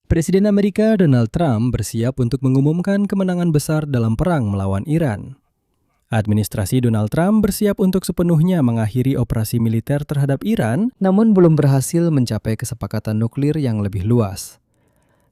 Presiden Amerika Donald Trump bersiap untuk mengumumkan kemenangan besar dalam perang melawan Iran. Administrasi Donald Trump bersiap untuk sepenuhnya mengakhiri operasi militer terhadap Iran, namun belum berhasil mencapai kesepakatan nuklir yang lebih luas.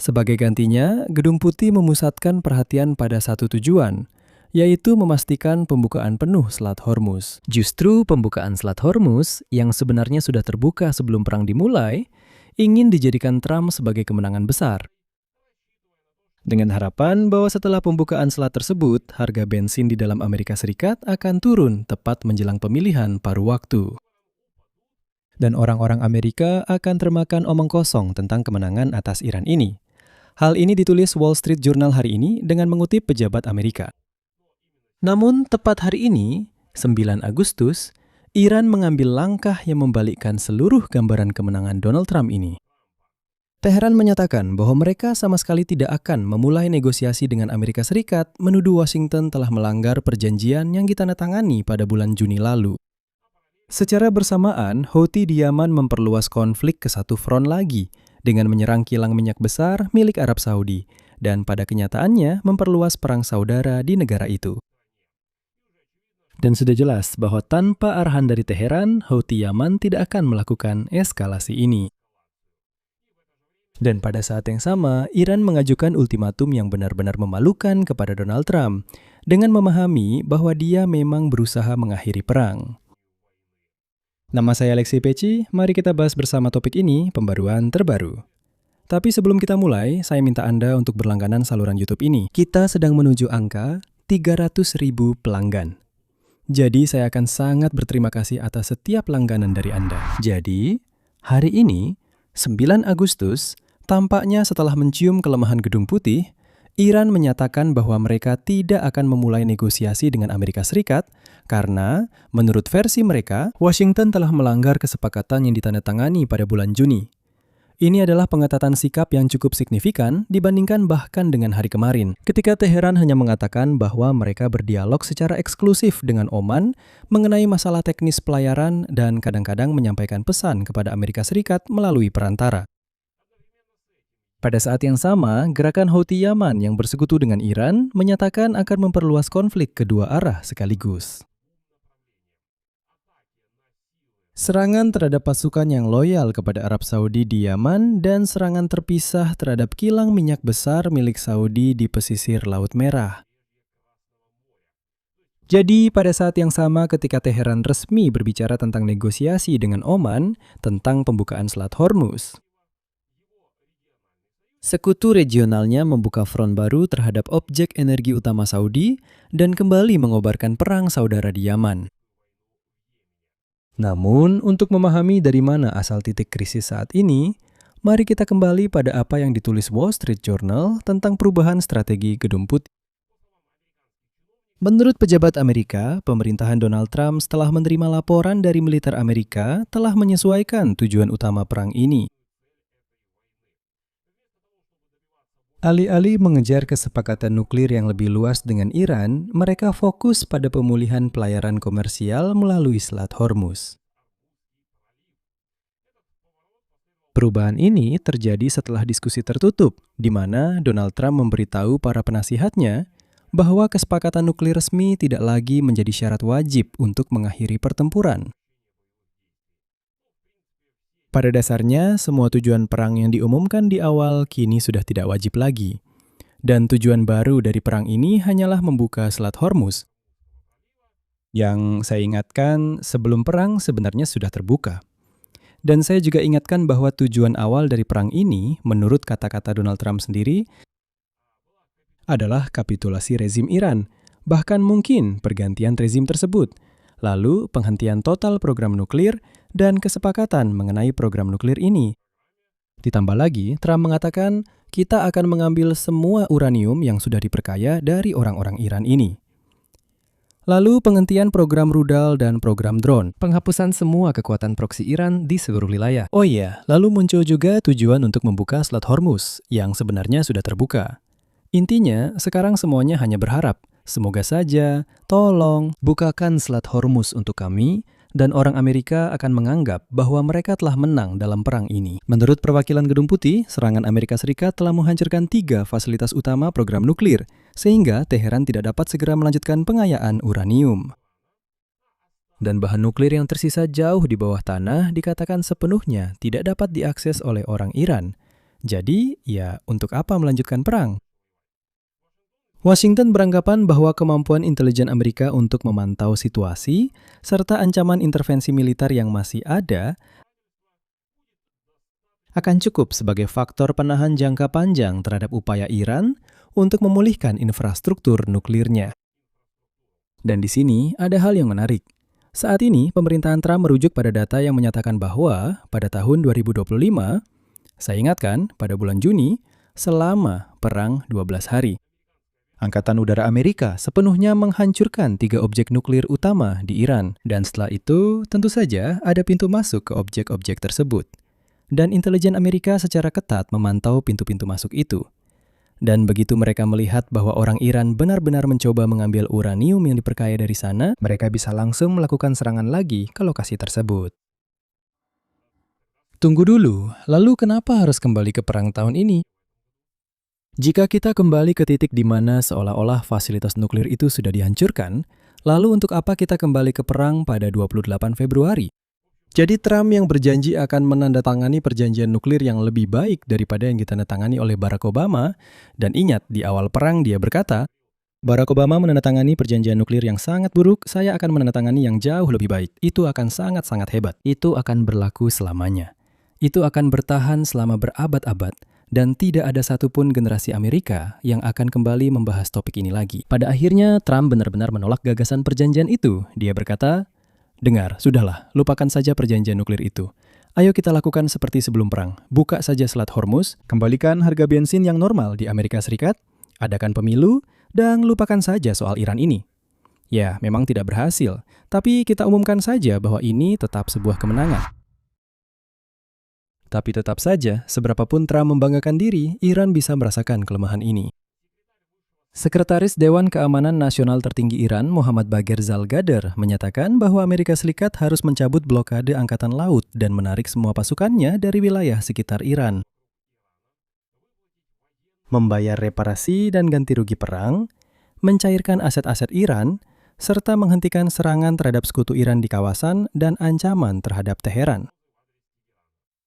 Sebagai gantinya, Gedung Putih memusatkan perhatian pada satu tujuan, yaitu memastikan pembukaan penuh Selat Hormuz. Justru pembukaan Selat Hormuz, yang sebenarnya sudah terbuka sebelum perang dimulai, ingin dijadikan Trump sebagai kemenangan besar. Dengan harapan bahwa setelah pembukaan selat tersebut, harga bensin di dalam Amerika Serikat akan turun tepat menjelang pemilihan paruh waktu. Dan orang-orang Amerika akan termakan omong kosong tentang kemenangan atas Iran ini. Hal ini ditulis Wall Street Journal hari ini dengan mengutip pejabat Amerika. Namun, tepat hari ini, 9 Agustus, Iran mengambil langkah yang membalikkan seluruh gambaran kemenangan Donald Trump ini. Teheran menyatakan bahwa mereka sama sekali tidak akan memulai negosiasi dengan Amerika Serikat, menuduh Washington telah melanggar perjanjian yang ditandatangani pada bulan Juni lalu. Secara bersamaan, Houthi di Yaman memperluas konflik ke satu front lagi dengan menyerang kilang minyak besar milik Arab Saudi dan pada kenyataannya memperluas perang saudara di negara itu. Dan sudah jelas bahwa tanpa arahan dari Teheran, Houthi Yaman tidak akan melakukan eskalasi ini. Dan pada saat yang sama, Iran mengajukan ultimatum yang benar-benar memalukan kepada Donald Trump dengan memahami bahwa dia memang berusaha mengakhiri perang. Nama saya Alexi Peci, mari kita bahas bersama topik ini, pembaruan terbaru. Tapi sebelum kita mulai, saya minta Anda untuk berlangganan saluran YouTube ini. Kita sedang menuju angka 300.000 pelanggan. Jadi saya akan sangat berterima kasih atas setiap langganan dari Anda. Jadi, hari ini, 9 Agustus, tampaknya setelah mencium kelemahan Gedung Putih, Iran menyatakan bahwa mereka tidak akan memulai negosiasi dengan Amerika Serikat karena, menurut versi mereka, Washington telah melanggar kesepakatan yang ditandatangani pada bulan Juni. Ini adalah pengetatan sikap yang cukup signifikan dibandingkan bahkan dengan hari kemarin, ketika Teheran hanya mengatakan bahwa mereka berdialog secara eksklusif dengan Oman mengenai masalah teknis pelayaran dan kadang-kadang menyampaikan pesan kepada Amerika Serikat melalui perantara. Pada saat yang sama, gerakan Houthi Yaman yang bersekutu dengan Iran menyatakan akan memperluas konflik kedua arah sekaligus. Serangan terhadap pasukan yang loyal kepada Arab Saudi di Yaman dan serangan terpisah terhadap kilang minyak besar milik Saudi di pesisir Laut Merah. Jadi, pada saat yang sama ketika Teheran resmi berbicara tentang negosiasi dengan Oman tentang pembukaan Selat Hormuz, sekutu regionalnya membuka front baru terhadap objek energi utama Saudi dan kembali mengobarkan perang saudara di Yaman. Namun, untuk memahami dari mana asal titik krisis saat ini, mari kita kembali pada apa yang ditulis Wall Street Journal tentang perubahan strategi Gedung Putih. Menurut pejabat Amerika, pemerintahan Donald Trump setelah menerima laporan dari militer Amerika telah menyesuaikan tujuan utama perang ini. Alih-alih mengejar kesepakatan nuklir yang lebih luas dengan Iran, mereka fokus pada pemulihan pelayaran komersial melalui Selat Hormuz. Perubahan ini terjadi setelah diskusi tertutup, di mana Donald Trump memberitahu para penasihatnya bahwa kesepakatan nuklir resmi tidak lagi menjadi syarat wajib untuk mengakhiri pertempuran. Pada dasarnya, semua tujuan perang yang diumumkan di awal kini sudah tidak wajib lagi. Dan tujuan baru dari perang ini hanyalah membuka Selat Hormuz. Yang saya ingatkan, sebelum perang sebenarnya sudah terbuka. Dan saya juga ingatkan bahwa tujuan awal dari perang ini, menurut kata-kata Donald Trump sendiri, adalah kapitulasi rezim Iran, bahkan mungkin pergantian rezim tersebut, lalu penghentian total program nuklir, dan kesepakatan mengenai program nuklir ini. Ditambah lagi, Trump mengatakan, kita akan mengambil semua uranium yang sudah diperkaya dari orang-orang Iran ini. Lalu penghentian program rudal dan program drone, penghapusan semua kekuatan proksi Iran di seluruh wilayah. Oh iya, lalu muncul juga tujuan untuk membuka Selat Hormuz, yang sebenarnya sudah terbuka. Intinya, sekarang semuanya hanya berharap, semoga saja, tolong, bukakan Selat Hormuz untuk kami, dan orang Amerika akan menganggap bahwa mereka telah menang dalam perang ini. Menurut perwakilan Gedung Putih, serangan Amerika Serikat telah menghancurkan 3 fasilitas utama program nuklir, sehingga Teheran tidak dapat segera melanjutkan pengayaan uranium. Dan bahan nuklir yang tersisa jauh di bawah tanah dikatakan sepenuhnya tidak dapat diakses oleh orang Iran. Jadi, ya untuk apa melanjutkan perang? Washington beranggapan bahwa kemampuan intelijen Amerika untuk memantau situasi serta ancaman intervensi militer yang masih ada akan cukup sebagai faktor penahan jangka panjang terhadap upaya Iran untuk memulihkan infrastruktur nuklirnya. Dan di sini ada hal yang menarik. Saat ini, pemerintahan Trump merujuk pada data yang menyatakan bahwa pada tahun 2025, saya ingatkan pada bulan Juni, selama perang 12 hari. Angkatan Udara Amerika sepenuhnya menghancurkan 3 objek nuklir utama di Iran. Dan setelah itu, tentu saja ada pintu masuk ke objek-objek tersebut. Dan intelijen Amerika secara ketat memantau pintu-pintu masuk itu. Dan begitu mereka melihat bahwa orang Iran benar-benar mencoba mengambil uranium yang diperkaya dari sana, mereka bisa langsung melakukan serangan lagi ke lokasi tersebut. Tunggu dulu, lalu kenapa harus kembali ke perang tahun ini? Jika kita kembali ke titik di mana seolah-olah fasilitas nuklir itu sudah dihancurkan, lalu untuk apa kita kembali ke perang pada 28 Februari? Jadi Trump yang berjanji akan menandatangani perjanjian nuklir yang lebih baik daripada yang ditandatangani oleh Barack Obama, dan ingat di awal perang dia berkata, Barack Obama menandatangani perjanjian nuklir yang sangat buruk, saya akan menandatangani yang jauh lebih baik. Itu akan sangat-sangat hebat. Itu akan berlaku selamanya. Itu akan bertahan selama berabad-abad. Dan tidak ada satupun generasi Amerika yang akan kembali membahas topik ini lagi. Pada akhirnya, Trump benar-benar menolak gagasan perjanjian itu. Dia berkata, dengar, sudahlah, lupakan saja perjanjian nuklir itu. Ayo kita lakukan seperti sebelum perang. Buka saja Selat Hormuz, kembalikan harga bensin yang normal di Amerika Serikat, adakan pemilu, dan lupakan saja soal Iran ini. Ya, memang tidak berhasil, tapi kita umumkan saja bahwa ini tetap sebuah kemenangan. Tapi tetap saja, seberapapun Trump membanggakan diri, Iran bisa merasakan kelemahan ini. Sekretaris Dewan Keamanan Nasional tertinggi Iran, Muhammad Bagher Zalgadar, menyatakan bahwa Amerika Serikat harus mencabut blokade angkatan laut dan menarik semua pasukannya dari wilayah sekitar Iran. Membayar reparasi dan ganti rugi perang, mencairkan aset-aset Iran, serta menghentikan serangan terhadap sekutu Iran di kawasan dan ancaman terhadap Teheran.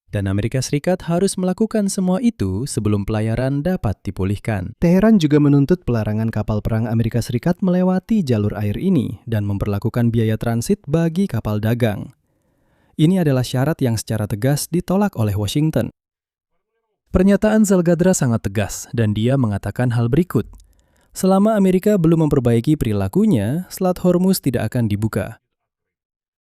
Dan Amerika Serikat harus melakukan semua itu sebelum pelayaran dapat dipulihkan. Teheran juga menuntut pelarangan kapal perang Amerika Serikat melewati jalur air ini dan memperlakukan biaya transit bagi kapal dagang. Ini adalah syarat yang secara tegas ditolak oleh Washington. Pernyataan Zalgadra sangat tegas dan dia mengatakan hal berikut. Selama Amerika belum memperbaiki perilakunya, Selat Hormuz tidak akan dibuka.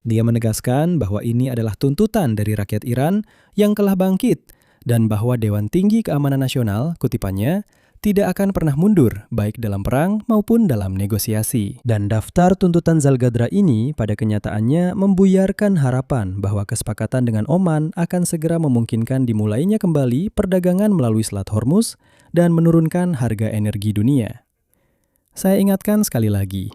Dia menegaskan bahwa ini adalah tuntutan dari rakyat Iran yang telah bangkit dan bahwa Dewan Tinggi Keamanan Nasional, kutipannya, tidak akan pernah mundur baik dalam perang maupun dalam negosiasi. Dan daftar tuntutan Zalgadra ini pada kenyataannya membuyarkan harapan bahwa kesepakatan dengan Oman akan segera memungkinkan dimulainya kembali perdagangan melalui Selat Hormuz dan menurunkan harga energi dunia. Saya ingatkan sekali lagi.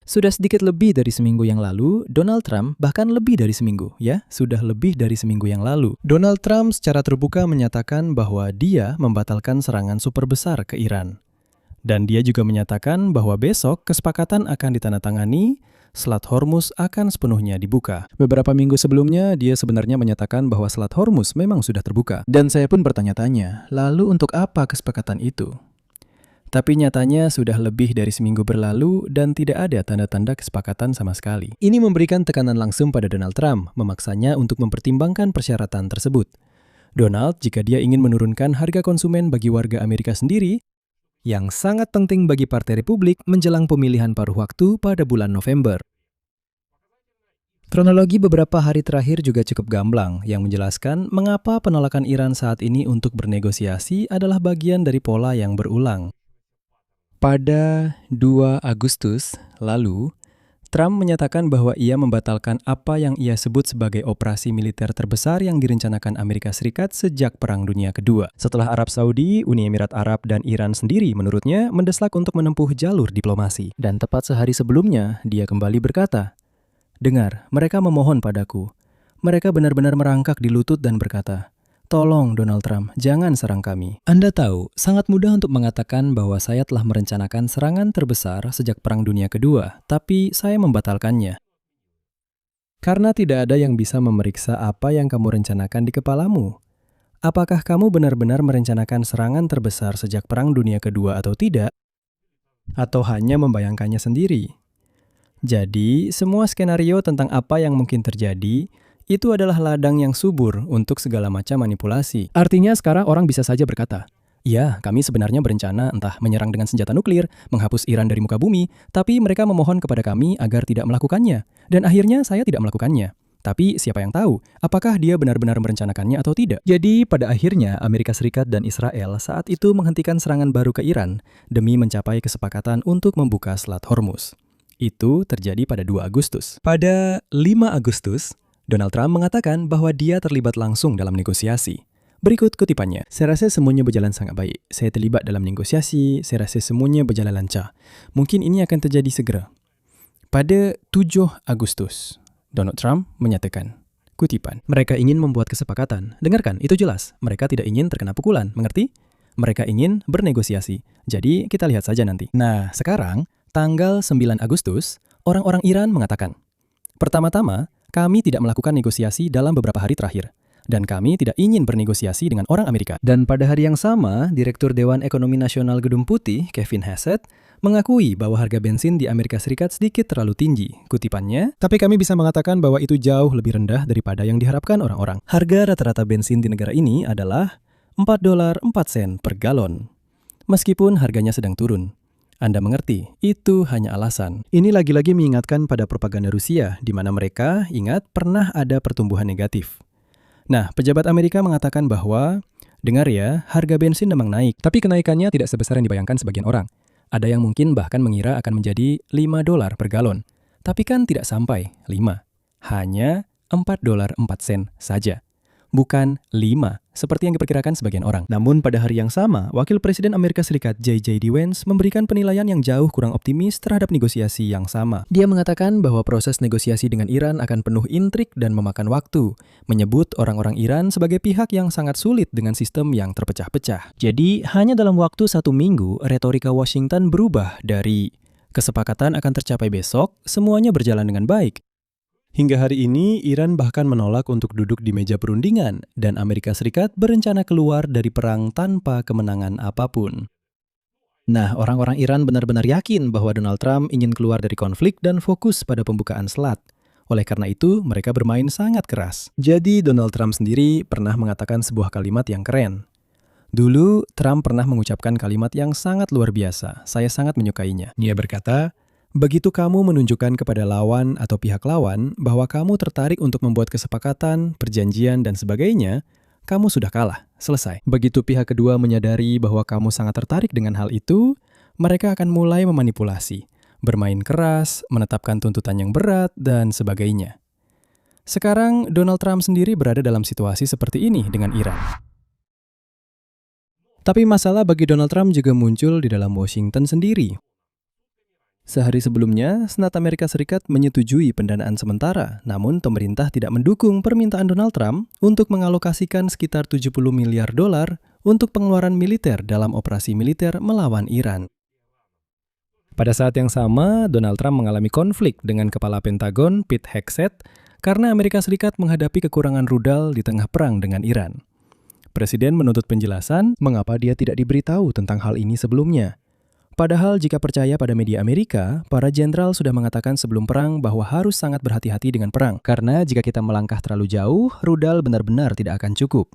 Sudah sedikit lebih dari seminggu yang lalu, Donald Trump bahkan lebih dari seminggu, sudah lebih dari seminggu yang lalu. Donald Trump secara terbuka menyatakan bahwa dia membatalkan serangan super besar ke Iran. Dan dia juga menyatakan bahwa besok kesepakatan akan ditandatangani, Selat Hormuz akan sepenuhnya dibuka. Beberapa minggu sebelumnya, dia sebenarnya menyatakan bahwa Selat Hormuz memang sudah terbuka. Dan saya pun bertanya-tanya, lalu untuk apa kesepakatan itu? Tapi nyatanya sudah lebih dari seminggu berlalu dan tidak ada tanda-tanda kesepakatan sama sekali. Ini memberikan tekanan langsung pada Donald Trump, memaksanya untuk mempertimbangkan persyaratan tersebut. Donald, jika dia ingin menurunkan harga konsumen bagi warga Amerika sendiri, yang sangat penting bagi Partai Republik menjelang pemilihan paruh waktu pada bulan November. Kronologi beberapa hari terakhir juga cukup gamblang, yang menjelaskan mengapa penolakan Iran saat ini untuk bernegosiasi adalah bagian dari pola yang berulang. Pada 2 Agustus lalu, Trump menyatakan bahwa ia membatalkan apa yang ia sebut sebagai operasi militer terbesar yang direncanakan Amerika Serikat sejak Perang Dunia Kedua. Setelah Arab Saudi, Uni Emirat Arab, dan Iran sendiri menurutnya mendesak untuk menempuh jalur diplomasi. Dan tepat sehari sebelumnya, dia kembali berkata, Dengar, mereka memohon padaku. Mereka benar-benar merangkak di lutut dan berkata, "Tolong Donald Trump, jangan serang kami." Anda tahu, sangat mudah untuk mengatakan bahwa saya telah merencanakan serangan terbesar sejak Perang Dunia Kedua, tapi saya membatalkannya. Karena tidak ada yang bisa memeriksa apa yang kamu rencanakan di kepalamu. Apakah kamu benar-benar merencanakan serangan terbesar sejak Perang Dunia Kedua atau tidak? Atau hanya membayangkannya sendiri? Jadi, semua skenario tentang apa yang mungkin terjadi, itu adalah ladang yang subur untuk segala macam manipulasi. Artinya sekarang orang bisa saja berkata, "Ya, kami sebenarnya berencana entah menyerang dengan senjata nuklir, menghapus Iran dari muka bumi, tapi mereka memohon kepada kami agar tidak melakukannya. Dan akhirnya saya tidak melakukannya. Tapi siapa yang tahu, apakah dia benar-benar merencanakannya atau tidak?" Jadi pada akhirnya Amerika Serikat dan Israel saat itu menghentikan serangan baru ke Iran demi mencapai kesepakatan untuk membuka Selat Hormuz. Itu terjadi pada 2 Agustus. Pada 5 Agustus, Donald Trump mengatakan bahwa dia terlibat langsung dalam negosiasi. Berikut kutipannya, "Saya rasa semuanya berjalan sangat baik. Saya terlibat dalam negosiasi, saya rasa semuanya berjalan lancar. Mungkin ini akan terjadi segera." Pada 7 Agustus, Donald Trump menyatakan, kutipan, "Mereka ingin membuat kesepakatan. Dengarkan, itu jelas. Mereka tidak ingin terkena pukulan, mengerti? Mereka ingin bernegosiasi. Jadi kita lihat saja nanti." Nah, sekarang, tanggal 9 Agustus, orang-orang Iran mengatakan, "Pertama-tama, kami tidak melakukan negosiasi dalam beberapa hari terakhir. Dan kami tidak ingin bernegosiasi dengan orang Amerika." Dan pada hari yang sama, Direktur Dewan Ekonomi Nasional Gedung Putih, Kevin Hassett, mengakui bahwa harga bensin di Amerika Serikat sedikit terlalu tinggi. Kutipannya, "Tapi kami bisa mengatakan bahwa itu jauh lebih rendah daripada yang diharapkan orang-orang. Harga rata-rata bensin di negara ini adalah $4.04 per galon. Meskipun harganya sedang turun. Anda mengerti, itu hanya alasan." Ini lagi-lagi mengingatkan pada propaganda Rusia, di mana mereka ingat pernah ada pertumbuhan negatif. Nah, pejabat Amerika mengatakan bahwa, "Dengar ya, harga bensin memang naik, tapi kenaikannya tidak sebesar yang dibayangkan sebagian orang. Ada yang mungkin bahkan mengira akan menjadi $5 per galon. Tapi kan tidak sampai 5. Hanya $4.04 saja. Bukan 5, seperti yang diperkirakan sebagian orang." Namun pada hari yang sama, Wakil Presiden Amerika Serikat J.D. Vance memberikan penilaian yang jauh kurang optimis terhadap negosiasi yang sama. Dia mengatakan bahwa proses negosiasi dengan Iran akan penuh intrik dan memakan waktu, menyebut orang-orang Iran sebagai pihak yang sangat sulit dengan sistem yang terpecah-pecah. Jadi, hanya dalam waktu 1 minggu, retorika Washington berubah dari "kesepakatan akan tercapai besok, semuanya berjalan dengan baik." Hingga hari ini, Iran bahkan menolak untuk duduk di meja perundingan, dan Amerika Serikat berencana keluar dari perang tanpa kemenangan apapun. Nah, orang-orang Iran benar-benar yakin bahwa Donald Trump ingin keluar dari konflik dan fokus pada pembukaan selat. Oleh karena itu, mereka bermain sangat keras. Jadi, Donald Trump sendiri pernah mengatakan sebuah kalimat yang keren. Dulu, Trump pernah mengucapkan kalimat yang sangat luar biasa. Saya sangat menyukainya. Dia berkata, "Begitu kamu menunjukkan kepada lawan atau pihak lawan bahwa kamu tertarik untuk membuat kesepakatan, perjanjian, dan sebagainya, kamu sudah kalah. Selesai." Begitu pihak kedua menyadari bahwa kamu sangat tertarik dengan hal itu, mereka akan mulai memanipulasi, bermain keras, menetapkan tuntutan yang berat, dan sebagainya. Sekarang, Donald Trump sendiri berada dalam situasi seperti ini dengan Iran. Tapi masalah bagi Donald Trump juga muncul di dalam Washington sendiri. Sehari sebelumnya, Senat Amerika Serikat menyetujui pendanaan sementara, namun pemerintah tidak mendukung permintaan Donald Trump untuk mengalokasikan sekitar $70 miliar untuk pengeluaran militer dalam operasi militer melawan Iran. Pada saat yang sama, Donald Trump mengalami konflik dengan Kepala Pentagon, Pete Hegseth, karena Amerika Serikat menghadapi kekurangan rudal di tengah perang dengan Iran. Presiden menuntut penjelasan mengapa dia tidak diberitahu tentang hal ini sebelumnya. Padahal jika percaya pada media Amerika, para jenderal sudah mengatakan sebelum perang bahwa harus sangat berhati-hati dengan perang. Karena jika kita melangkah terlalu jauh, rudal benar-benar tidak akan cukup.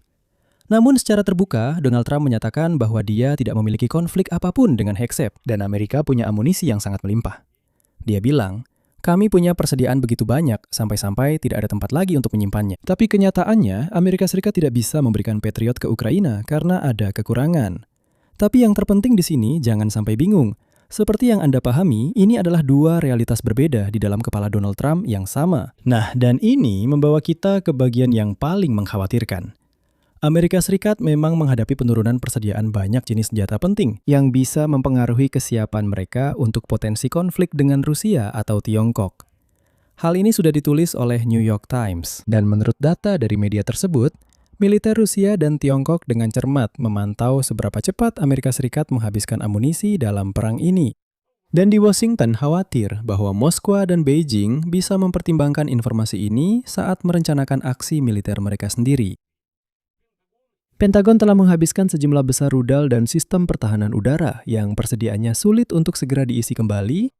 Namun secara terbuka, Donald Trump menyatakan bahwa dia tidak memiliki konflik apapun dengan Hegseth, dan Amerika punya amunisi yang sangat melimpah. Dia bilang, "Kami punya persediaan begitu banyak, sampai-sampai tidak ada tempat lagi untuk menyimpannya." Tapi kenyataannya, Amerika Serikat tidak bisa memberikan Patriot ke Ukraina karena ada kekurangan. Tapi yang terpenting di sini, jangan sampai bingung. Seperti yang Anda pahami, ini adalah 2 realitas berbeda di dalam kepala Donald Trump yang sama. Nah, dan ini membawa kita ke bagian yang paling mengkhawatirkan. Amerika Serikat memang menghadapi penurunan persediaan banyak jenis senjata penting yang bisa mempengaruhi kesiapan mereka untuk potensi konflik dengan Rusia atau Tiongkok. Hal ini sudah ditulis oleh New York Times. Dan menurut data dari media tersebut, militer Rusia dan Tiongkok dengan cermat memantau seberapa cepat Amerika Serikat menghabiskan amunisi dalam perang ini. Dan di Washington khawatir bahwa Moskwa dan Beijing bisa mempertimbangkan informasi ini saat merencanakan aksi militer mereka sendiri. Pentagon telah menghabiskan sejumlah besar rudal dan sistem pertahanan udara yang persediaannya sulit untuk segera diisi kembali,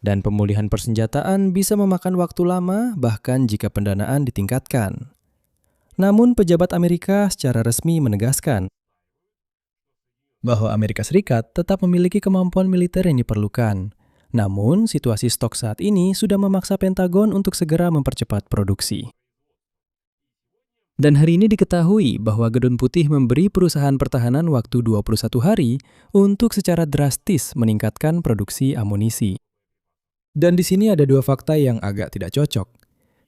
dan pemulihan persenjataan bisa memakan waktu lama bahkan jika pendanaan ditingkatkan. Namun pejabat Amerika secara resmi menegaskan bahwa Amerika Serikat tetap memiliki kemampuan militer yang diperlukan. Namun, situasi stok saat ini sudah memaksa Pentagon untuk segera mempercepat produksi. Dan hari ini diketahui bahwa Gedung Putih memberi perusahaan pertahanan waktu 21 hari untuk secara drastis meningkatkan produksi amunisi. Dan di sini ada dua fakta yang agak tidak cocok.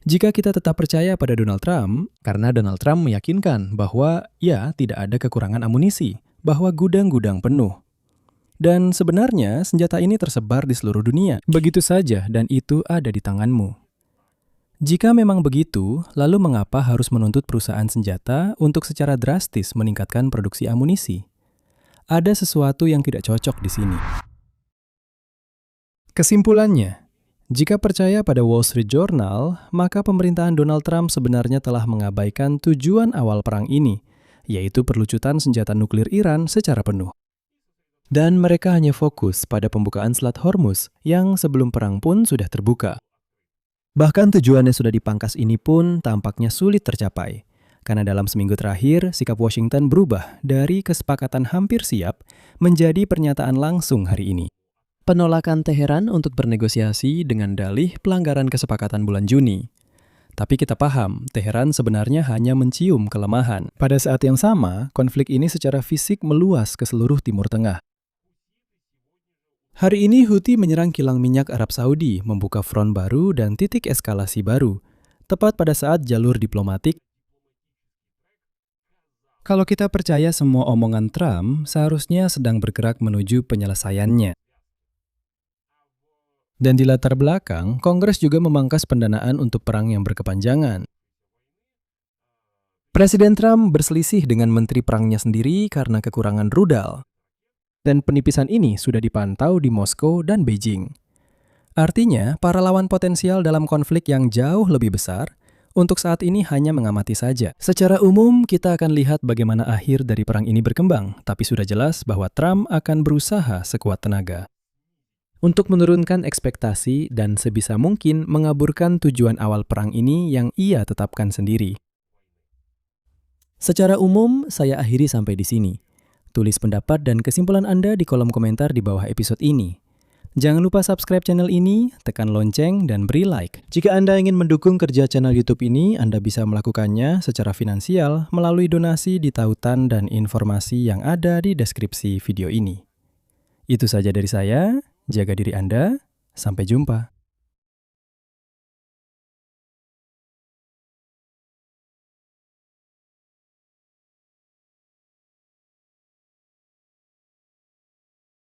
Jika kita tetap percaya pada Donald Trump, karena Donald Trump meyakinkan bahwa ya tidak ada kekurangan amunisi, bahwa gudang-gudang penuh. Dan sebenarnya senjata ini tersebar di seluruh dunia. Begitu saja dan itu ada di tanganmu. Jika memang begitu, lalu mengapa harus menuntut perusahaan senjata untuk secara drastis meningkatkan produksi amunisi? Ada sesuatu yang tidak cocok di sini. Kesimpulannya, jika percaya pada Wall Street Journal, maka pemerintahan Donald Trump sebenarnya telah mengabaikan tujuan awal perang ini, yaitu perlucutan senjata nuklir Iran secara penuh. Dan mereka hanya fokus pada pembukaan Selat Hormuz yang sebelum perang pun sudah terbuka. Bahkan tujuan yang sudah dipangkas ini pun tampaknya sulit tercapai, karena dalam seminggu terakhir sikap Washington berubah dari kesepakatan hampir siap menjadi pernyataan langsung hari ini. Penolakan Teheran untuk bernegosiasi dengan dalih pelanggaran kesepakatan bulan Juni. Tapi kita paham, Teheran sebenarnya hanya mencium kelemahan. Pada saat yang sama, konflik ini secara fisik meluas ke seluruh Timur Tengah. Hari ini Houthi menyerang kilang minyak Arab Saudi, membuka front baru dan titik eskalasi baru, tepat pada saat jalur diplomatik. Kalau kita percaya semua omongan Trump, seharusnya sedang bergerak menuju penyelesaiannya. Dan di latar belakang, Kongres juga memangkas pendanaan untuk perang yang berkepanjangan. Presiden Trump berselisih dengan menteri perangnya sendiri karena kekurangan rudal. Dan penipisan ini sudah dipantau di Moskow dan Beijing. Artinya, para lawan potensial dalam konflik yang jauh lebih besar, untuk saat ini hanya mengamati saja. Secara umum, kita akan lihat bagaimana akhir dari perang ini berkembang, tapi sudah jelas bahwa Trump akan berusaha sekuat tenaga untuk menurunkan ekspektasi dan sebisa mungkin mengaburkan tujuan awal perang ini yang ia tetapkan sendiri. Secara umum, saya akhiri sampai di sini. Tulis pendapat dan kesimpulan Anda di kolom komentar di bawah episode ini. Jangan lupa subscribe channel ini, tekan lonceng, dan beri like. Jika Anda ingin mendukung kerja channel YouTube ini, Anda bisa melakukannya secara finansial melalui donasi di tautan dan informasi yang ada di deskripsi video ini. Itu saja dari saya. Jaga diri Anda. Sampai jumpa.